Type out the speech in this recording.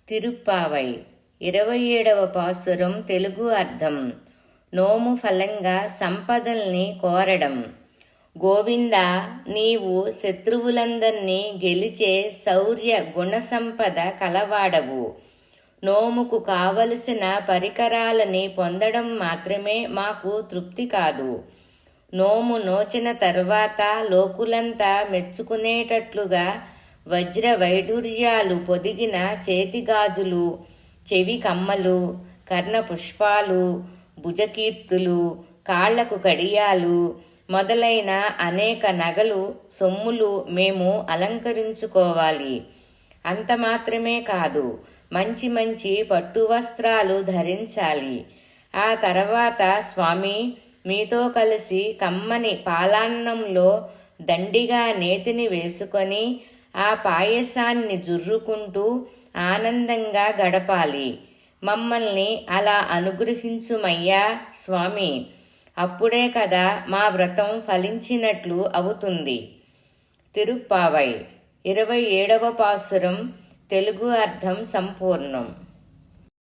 తిరుప్పావై 27వ పాసురం తెలుగు అర్థం. నోము ఫలంగా సంపదల్ని కోరడం. గోవిందా, నీవు శత్రువులందర్నీ గెలిచే శౌర్య గుణసంపద కలవాడవు. నోముకు కావలసిన పరికరాలని పొందడం మాత్రమే మాకు తృప్తి కాదు. నోము నోచిన తర్వాత లోకులంతా మెచ్చుకునేటట్లుగా వజ్ర వైడూర్యాలు పొదిగిన చేతిగాజులు, చెవి కమ్మలు, కర్ణపుష్పాలు, భుజకీర్తులు, కాళ్లకు కడియాలు మొదలైన అనేక నగలు, సొమ్ములు మేము అలంకరించుకోవాలి. అంత మాత్రమే కాదు, మంచి మంచి పట్టు వస్త్రాలు ధరించాలి. ఆ తర్వాత స్వామి, మీతో కలిసి కమ్మని పాలాన్నంలో దండిగా నేతిని వేసుకొని ఆ పాయసాన్ని జుర్రుకుంటూ ఆనందంగా గడపాలి. మమ్మల్ని అలా అనుగ్రహించుమయ్యా స్వామి. అప్పుడే కదా మా వ్రతం ఫలించినట్లు అవుతుంది. తిరుప్పావై 27వ పాసురం తెలుగు అర్థం సంపూర్ణం.